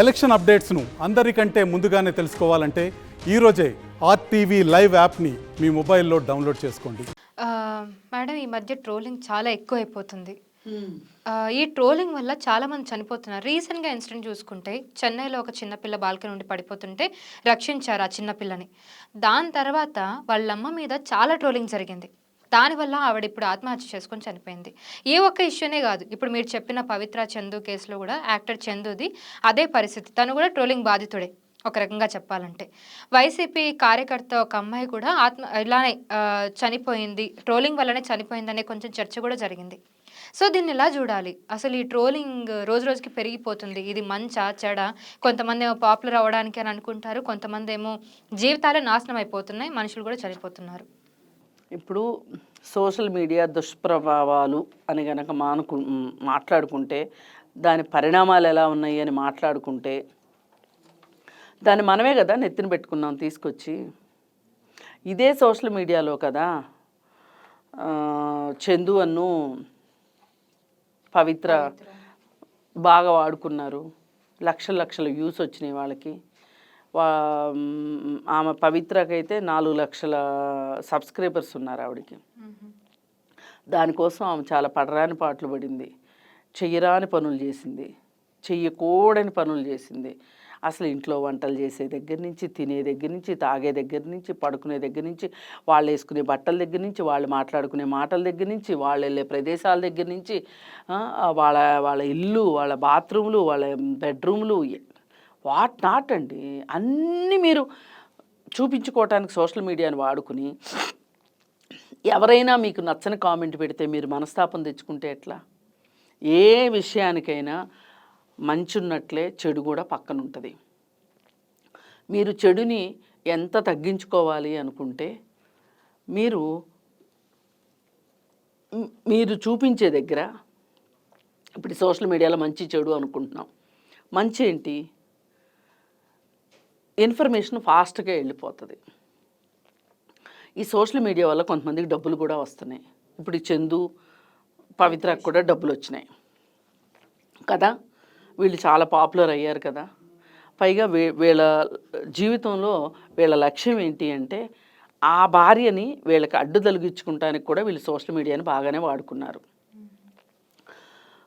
Election అప్డేట్స్ను అందరికంటే ముందుగానే తెలుసుకోవాలంటే ఈరోజే ఆర్టీవీ లైవ్ యాప్ని మీ మొబైల్లో డౌన్లోడ్ చేసుకోండి. మేడం, ఈ మధ్య ట్రోలింగ్ చాలా ఎక్కువైపోతుంది. ఈ ట్రోలింగ్ వల్ల చాలా మంది చనిపోతున్నారు. రీసెంట్గా ఇన్సిడెంట్ చూసుకుంటే చెన్నైలో ఒక చిన్నపిల్ల బాల్కనీ నుండి పడిపోతుంటే రక్షించారు ఆ చిన్నపిల్లని. దాని తర్వాత వాళ్ళమ్మ మీద చాలా ట్రోలింగ్ జరిగింది. దానివల్ల ఆవిడ ఇప్పుడు ఆత్మహత్య చేసుకొని చనిపోయింది. ఏ ఒక్క ఇష్యూనే కాదు, ఇప్పుడు మీరు చెప్పిన పవిత్ర చందు కేసులో కూడా యాక్టర్ చందుది అదే పరిస్థితి. తను కూడా ట్రోలింగ్ బాధితుడే ఒక రకంగా చెప్పాలంటే. వైసీపీ కార్యకర్త ఒక అమ్మాయి కూడా ఇలానే చనిపోయింది, ట్రోలింగ్ వల్లనే చనిపోయిందనే కొంచెం చర్చ కూడా జరిగింది. సో దీన్ని ఎలా చూడాలి? అసలు ఈ ట్రోలింగ్ రోజు రోజుకి పెరిగిపోతుంది. ఇది మంచా చెడా? కొంతమంది ఏమో పాపులర్ అవ్వడానికి అని అనుకుంటారు, కొంతమంది ఏమో జీవితాలే నాశనం అయిపోతున్నాయి, మనుషులు కూడా చనిపోతున్నారు. ఇప్పుడు సోషల్ మీడియా దుష్ప్రభావాలు అని కనుక మాట్లాడుకుంటే, దాని పరిణామాలు ఎలా ఉన్నాయి అని మాట్లాడుకుంటే, దాన్ని మనమే కదా నెత్తిన పెట్టుకున్నాం తీసుకొచ్చి. ఇదే సోషల్ మీడియాలో కదా చందు అన్ను పవిత్ర బాగా వాడుకున్నారు. లక్షల లక్షల వ్యూస్ వచ్చినాయి వాళ్ళకి. ఆమె పవిత్రకైతే 4 లక్షల సబ్స్క్రైబర్స్ ఉన్నారు ఆవిడకి. దానికోసం ఆమె చాలా పడరాని పాటలు పడింది, చెయ్యరాని పనులు చేసింది, చెయ్యకూడని పనులు చేసింది. అసలు ఇంట్లో వంటలు చేసే దగ్గర నుంచి, తినే దగ్గర నుంచి, తాగే దగ్గర నుంచి, పడుకునే దగ్గర నుంచి, వాళ్ళు వేసుకునే బట్టల దగ్గర నుంచి, వాళ్ళు మాట్లాడుకునే మాటల దగ్గర నుంచి, వాళ్ళు వెళ్ళే ప్రదేశాల దగ్గర నుంచి, వాళ్ళ వాళ్ళ ఇల్లు, వాళ్ళ బాత్రూములు, వాళ్ళ బెడ్రూమ్లు, వాట్ నాట్ అండి, అన్నీ మీరు చూపించుకోవటానికి సోషల్ మీడియాని వాడుకుని ఎవరైనా మీకు నచ్చని కామెంట్ పెడితే మీరు మనస్తాపం తెచ్చుకుంటే ఎట్లా? ఏ విషయానికైనా మంచి ఉన్నట్లే చెడు కూడా పక్కన ఉంటుంది. మీరు చెడుని ఎంత తగ్గించుకోవాలి అనుకుంటే మీరు చూపించే దగ్గర, ఇప్పుడు సోషల్ మీడియాలో మంచి చెడు అనుకుంటున్నాం. మంచి ఏంటి? ఇన్ఫర్మేషన్ ఫాస్ట్గా వెళ్ళిపోతుంది. ఈ సోషల్ మీడియా వల్ల కొంతమందికి డబ్బులు కూడా వస్తున్నాయి. ఇప్పుడు ఈ చందు పవిత్రకు కూడా డబ్బులు వచ్చినాయి కదా, వీళ్ళు చాలా పాపులర్ అయ్యారు కదా. పైగా వీళ్ళ జీవితంలో వీళ్ళ లక్ష్యం ఏంటి అంటే, ఆ భార్యని వీళ్ళకి అడ్డు తొలగించుకుంటానికి కూడా వీళ్ళు సోషల్ మీడియాని బాగానే వాడుకున్నారు.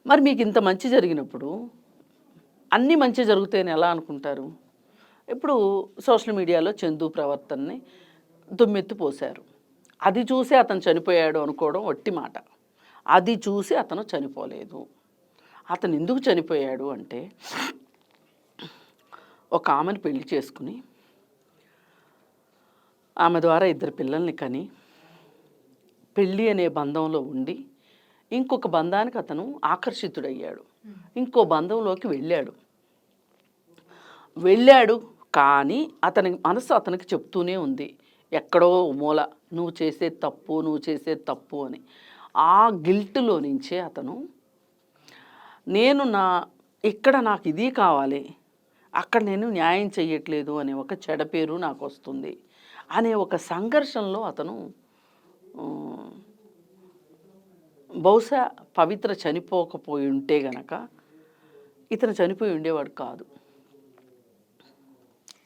మరి మీకు ఇంత మంచి జరిగినప్పుడు అన్నీ మంచి జరుగుతాయని ఎలా అనుకుంటారు? ఇప్పుడు సోషల్ మీడియాలో చందు ప్రవర్తనని దుమ్మెత్తి పోశారు. అది చూసి అతను చనిపోయాడు అనుకోవడం వట్టి మాట. అది చూసి అతను చనిపోలేదు. అతను ఎందుకు చనిపోయాడు అంటే, ఒక ఆమెను పెళ్లి చేసుకుని ఆమె ద్వారా 2 పిల్లల్ని కని పెళ్ళి అనే బంధంలో ఉండి ఇంకొక బంధానికి అతను ఆకర్షితుడయ్యాడు. ఇంకో బంధంలోకి వెళ్ళాడు కానీ అతని మనసు అతనికి చెప్తూనే ఉంది, ఎక్కడో మూల నువ్వు చేసే తప్పు అని. ఆ గిల్ట్లో నుంచే అతను ఇక్కడ నాకు ఇది కావాలి, అక్కడ నేను న్యాయం చెయ్యట్లేదు అనే ఒక చెడ పేరు నాకు వస్తుంది అనే ఒక సంఘర్షణలో అతను బహుశా పవిత్ర చనిపోకపోయి ఉంటే గనక ఇతను చనిపోయి ఉండేవాడు కాదు.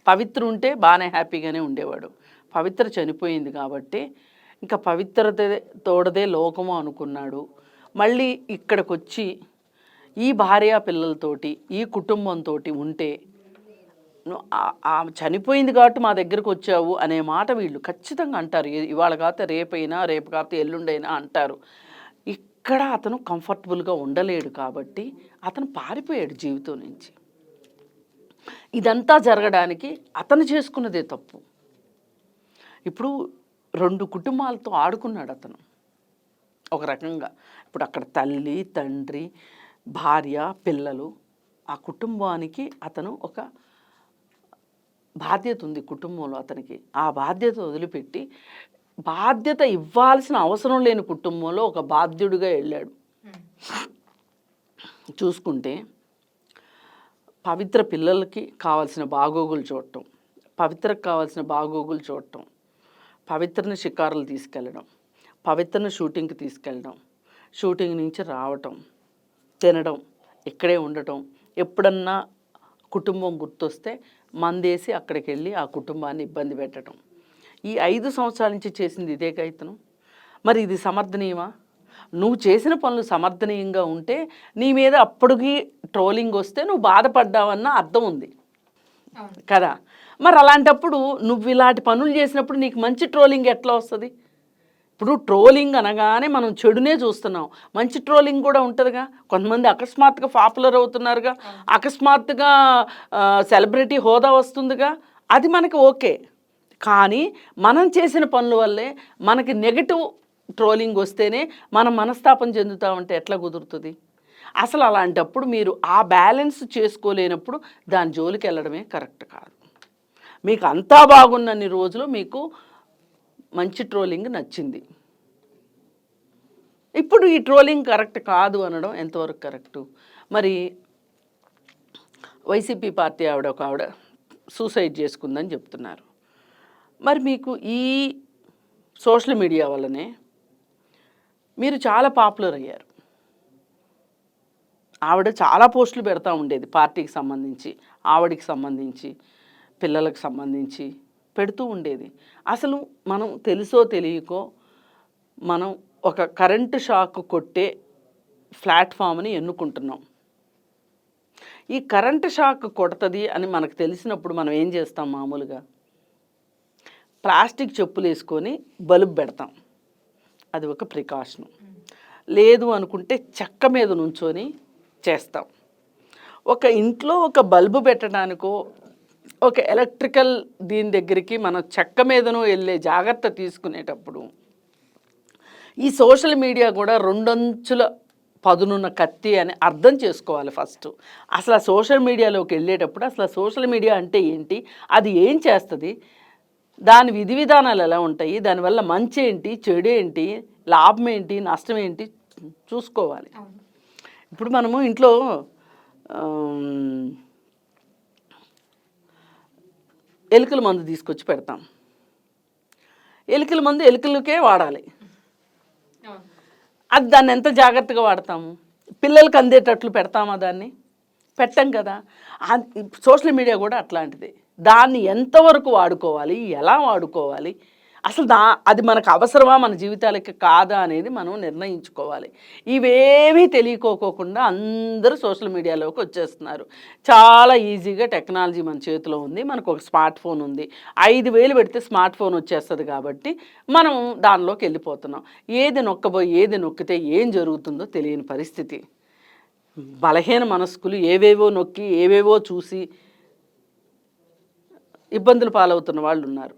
పవిత్ర ఉంటే బాగానే హ్యాపీగానే ఉండేవాడు. పవిత్ర చనిపోయింది కాబట్టి ఇంకా తోడదే లోకము అనుకున్నాడు. మళ్ళీ ఇక్కడికి వచ్చి ఈ భార్య పిల్లలతోటి, ఈ కుటుంబంతో ఉంటే, చనిపోయింది కాబట్టి మా దగ్గరకు వచ్చావు అనే మాట వీళ్ళు ఖచ్చితంగా అంటారు. ఇవాళ కాకపోతే రేపైనా, రేపు కాకపోతే ఎల్లుండైనా అంటారు. ఇక్కడ అతను కంఫర్టబుల్గా ఉండలేడు కాబట్టి అతను పారిపోయాడు జీవితం నుంచి. ఇదంతా జరగడానికి అతను చేసుకున్నదే తప్పు. ఇప్పుడు 2 కుటుంబాలతో ఆడుకున్నాడు అతను ఒక రకంగా. ఇప్పుడు అక్కడ తల్లి, తండ్రి, భార్య, పిల్లలు, ఆ కుటుంబానికి అతను ఒక బాధ్యత ఉంది కుటుంబంలో అతనికి. ఆ బాధ్యత వదిలిపెట్టి బాధ్యత ఇవ్వాల్సిన అవసరం లేని కుటుంబంలో ఒక బాధ్యుడిగా వెళ్ళాడు. చూసుకుంటే పవిత్ర పిల్లలకి కావాల్సిన బాగోగులు చూడటం, పవిత్రకు కావాల్సిన బాగోగులు చూడటం, పవిత్రని షికారులు తీసుకెళ్ళడం, పవిత్రని షూటింగ్కి తీసుకెళ్ళడం, షూటింగ్ నుంచి రావటం, తినడం, ఇక్కడే ఉండటం, ఎప్పుడన్నా కుటుంబం గుర్తొస్తే మందేసి అక్కడికి వెళ్ళి ఆ కుటుంబాన్ని ఇబ్బంది పెట్టడం. ఈ 5 సంవత్సరాల నుంచి చేసింది ఇదే ఇతను. మరి ఇది సమర్థనీయమా? నువ్వు చేసిన పనులు సమర్థనీయంగా ఉంటే నీ మీద అప్పటికి ట్రోలింగ్ వస్తే నువ్వు బాధపడ్డావన్న అర్థం ఉంది కదా. మరి అలాంటప్పుడు నువ్వు ఇలాంటి పనులు చేసినప్పుడు నీకు మంచి ట్రోలింగ్ ఎట్లా వస్తుంది? ఇప్పుడు ట్రోలింగ్ అనగానే మనం చెడునే చూస్తున్నాం, మంచి ట్రోలింగ్ కూడా ఉంటుందిగా. కొంతమంది అకస్మాత్తుగా పాపులర్ అవుతున్నారుగా, అకస్మాత్తుగా సెలబ్రిటీ హోదా వస్తుందిగా, అది మనకి ఓకే. కానీ మనం చేసిన పనుల వల్లే మనకి నెగటివ్ ట్రోలింగ్ వస్తేనే మనం మనస్తాపం చెందుతామంటే ఎట్లా కుదురుతుంది? అసలు అలాంటప్పుడు మీరు ఆ బ్యాలెన్స్ చేసుకోలేనప్పుడు దాని జోలికి వెళ్ళడమే కరెక్ట్ కాదు. మీకు అంతా బాగున్నన్ని రోజులు మీకు మంచి ట్రోలింగ్ నచ్చింది. ఇప్పుడు ఈ ట్రోలింగ్ కరెక్ట్ కాదు అనడం ఎంతవరకు కరెక్టు? మరి వైసీపీ పార్టీ ఆవిడ సూసైడ్ చేసుకుందని చెప్తున్నారు. మరి మీకు ఈ సోషల్ మీడియా వల్లనే మీరు చాలా పాపులర్ అయ్యారు. ఆవిడ చాలా పోస్టులు పెడతా ఉండేది పార్టీకి సంబంధించి, ఆవిడికి సంబంధించి, పిల్లలకు సంబంధించి పెడుతూ ఉండేది. అసలు మనం తెలుసో తెలియకో మనం ఒక కరెంటు షాక్ కొట్టే ప్లాట్ఫామ్ని ఎన్నుకుంటున్నాం. ఈ కరెంటు షాక్ కొడుతుంది అని మనకు తెలిసినప్పుడు మనం ఏం చేస్తాం? మామూలుగా ప్లాస్టిక్ చెప్పులు వేసుకొని బల్బ్ పెడతాం, అది ఒక ప్రికాషను. లేదు అనుకుంటే చెక్క మీద నుంచొని చేస్తాం. ఒక ఇంట్లో ఒక బల్బు పెట్టడానికో ఒక ఎలక్ట్రికల్ దీని దగ్గరికి మనం చెక్క మీదనో వెళ్ళే జాగ్రత్త తీసుకునేటప్పుడు ఈ సోషల్ మీడియా కూడా రెండంచుల పదునున్న కత్తి అని అర్థం చేసుకోవాలి ఫస్ట్. అసలు ఆ సోషల్ మీడియాలోకి వెళ్ళేటప్పుడు అసలు ఆ సోషల్ మీడియా అంటే ఏంటి, అది ఏం చేస్తుంది, దాని విధి విధానాలు ఎలా ఉంటాయి, దానివల్ల మంచి ఏంటి, చెడు ఏంటి, లాభం ఏంటి, నష్టం ఏంటి చూసుకోవాలి. ఇప్పుడు మనము ఇంట్లో ఎలుకల మందు తీసుకొచ్చి పెడతాం. ఎలుకల మందు ఎలుకలకే వాడాలి. అది దాన్ని ఎంత జాగ్రత్తగా వాడతాము? పిల్లలకి అందేటట్లు పెడతామా? దాన్ని పెట్టం కదా. సోషల్ మీడియా కూడా అట్లాంటిదే. దాన్ని ఎంతవరకు వాడుకోవాలి, ఎలా వాడుకోవాలి, అసలు అది మనకు అవసరమా మన జీవితాలకి కాదా అనేది మనం నిర్ణయించుకోవాలి. ఇవేమీ తెలియకోకుండా అందరూ సోషల్ మీడియాలోకి వచ్చేస్తున్నారు. చాలా ఈజీగా టెక్నాలజీ మన చేతిలో ఉంది, మనకు ఒక స్మార్ట్ ఫోన్ ఉంది. 5,000 పెడితే స్మార్ట్ ఫోన్ వచ్చేస్తుంది కాబట్టి మనం దానిలోకి వెళ్ళిపోతున్నాం. ఏది నొక్కబోయి ఏది నొక్కితే ఏం జరుగుతుందో తెలియని పరిస్థితి. బలహీన మనస్కులు ఏవేవో నొక్కి ఏవేవో చూసి ఇబ్బందులు పాలవుతున్న వాళ్ళు ఉన్నారు.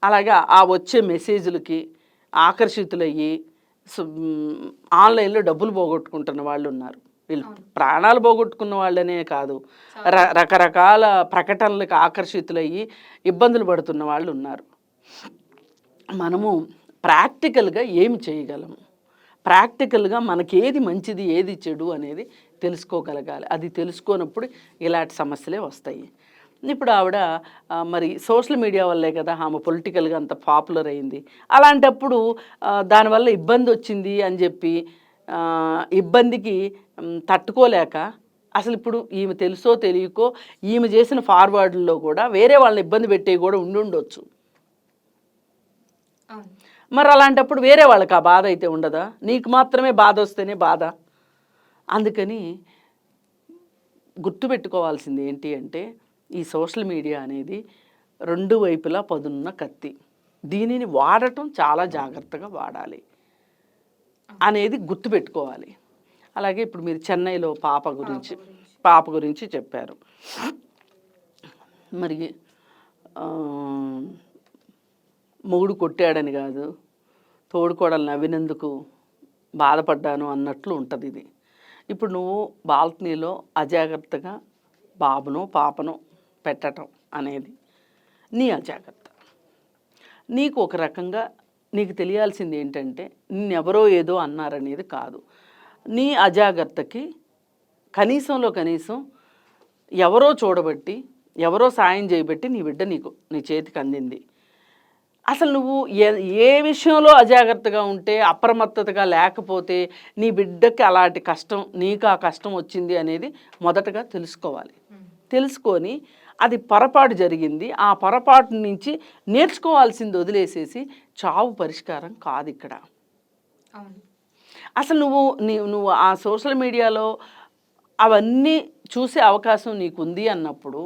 అలాగే ఆ వచ్చే మెసేజ్లకి ఆకర్షితులయ్యి ఆన్లైన్లో డబ్బులు పోగొట్టుకుంటున్న వాళ్ళు ఉన్నారు. వీళ్ళు ప్రాణాలు పోగొట్టుకున్న వాళ్ళనే కాదు, రకరకాల ప్రకటనలకు ఆకర్షితులయ్యి ఇబ్బందులు పడుతున్న వాళ్ళు ఉన్నారు. మనము ప్రాక్టికల్గా ఏమి చేయగలము, ప్రాక్టికల్గా మనకి ఏది మంచిది ఏది చెడు అనేది తెలుసుకోగలగాలి. అది తెలుసుకోనప్పుడు ఇలాంటి సమస్యలే వస్తాయి. ఇప్పుడు ఆవిడ మరి సోషల్ మీడియా వల్లే కదా ఆమె పొలిటికల్గా అంత పాపులర్ అయింది. అలాంటప్పుడు దానివల్ల ఇబ్బంది వచ్చింది అని చెప్పి ఇబ్బందికి తట్టుకోలేక అసలు ఇప్పుడు ఈమె తెలుసో తెలియకో ఈమె చేసిన ఫార్వర్డ్లో కూడా వేరే వాళ్ళని ఇబ్బంది పెట్టే కూడా ఉండొచ్చు. మరి అలాంటప్పుడు వేరే వాళ్ళకి ఆ బాధ అయితే ఉండదా? నీకు మాత్రమే బాధ వస్తేనే బాధ. అందుకని గుర్తుపెట్టుకోవాల్సింది ఏంటి అంటే ఈ సోషల్ మీడియా అనేది రెండు వైపులా పదున్న కత్తి. దీనిని వాడటం చాలా జాగ్రత్తగా వాడాలి అనేది గుర్తుపెట్టుకోవాలి. అలాగే ఇప్పుడు మీరు చెన్నైలో పాప గురించి చెప్పారు. మరి మొగుడు కొట్టాడని కాదు, తోడుకోడలు నవ్వినందుకు బాధపడ్డాను అన్నట్లు ఉంటుంది ఇది. ఇప్పుడు నువ్వు బాల్కనీలో అజాగ్రత్తగా బాబును పాపను పెట్టడం అనేది నీ అజాగ్రత్త. నీకు ఒక రకంగా నీకు తెలియాల్సింది ఏంటంటే నిన్నెవరో ఏదో అన్నారనేది కాదు. నీ అజాగ్రత్తకి కనీసంలో కనీసం ఎవరో చూడబట్టి ఎవరో సాయం చేయబట్టి నీ బిడ్డ నీ చేతికి అందింది. అసలు నువ్వు ఏ విషయంలో అజాగ్రత్తగా ఉంటే, అప్రమత్తతగా లేకపోతే నీ బిడ్డకి అలాంటి కష్టం, నీకు ఆ కష్టం వచ్చింది అనేది మొదటగా తెలుసుకోవాలి. తెలుసుకొని అది పొరపాటు జరిగింది, ఆ పొరపాటు నుంచి నేర్చుకోవాల్సింది వదిలేసేసి చావు పరిష్కారం కాదు ఇక్కడ. అవును. అసలు నువ్వు ఆ సోషల్ మీడియాలో అవన్నీ చూసే అవకాశం నీకుంది అన్నప్పుడు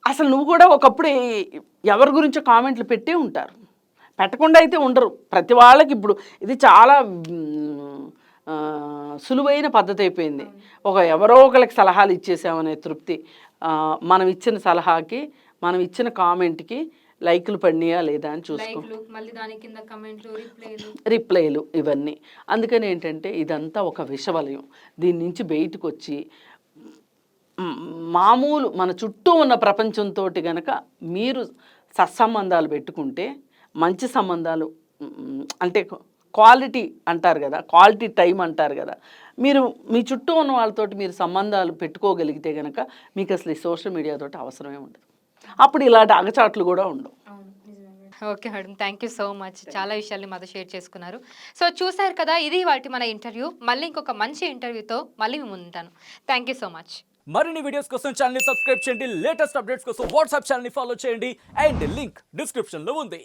అసలు నువ్వు కూడా ఒకప్పుడు ఎవరి గురించో కామెంట్లు పెట్టే ఉంటారు, పెట్టకుండా అయితే ఉండరు. ప్రతి వాళ్ళకి ఇప్పుడు ఇది చాలా సులువైన పద్ధతి అయిపోయింది. ఎవరో ఒకరికి సలహాలు ఇచ్చేసామనే తృప్తి. మనం ఇచ్చిన సలహాకి మనం ఇచ్చిన కామెంట్కి లైకులు పడినాయా లేదా అని చూసుకో, మళ్ళీ దాని కింద కమెంట్లు, రిప్లైలు ఇవన్నీ. అందుకని ఏంటంటే ఇదంతా ఒక విషవలయం. దీని నుంచి బయటకు వచ్చి మామూలు మన చుట్టూ ఉన్న ప్రపంచంతో గనక మీరు సత్సంబంధాలు పెట్టుకుంటే, మంచి సంబంధాలు అంటే క్వాలిటీ అంటారు కదా, క్వాలిటీ టైం అంటారు కదా, మీరు మీ చుట్టూ ఉన్న వాళ్ళతోటి మీరు సంబంధాలు పెట్టుకోగలిగితే కనుక మీకు అసలు ఈ సోషల్ మీడియాతో అవసరమే ఉండదు. అప్పుడు ఇలాంటి అగచాట్లు కూడా ఉండవు. Okay madam, thank you so much. చాలా విషయాల్ని మాతో షేర్ చేసుకున్నారు. సో చూసారు కదా, ఇది వాటి మన ఇంటర్వ్యూ. మళ్ళీ ఇంకొక మంచి ఇంటర్వ్యూతో మళ్ళీ మేము ఉంటాను. Thank you so much. మరిన్ని వీడియోస్ కోసం ఛానల్ ని సబ్స్క్రైబ్ చేయండి, లేటెస్ట్ అప్డేట్స్ కోసం వాట్సాప్ ఛానల్ ని ఫాలో చేయండి, అండ్ లింక్ డిస్క్రిప్షన్ లో ఉంది.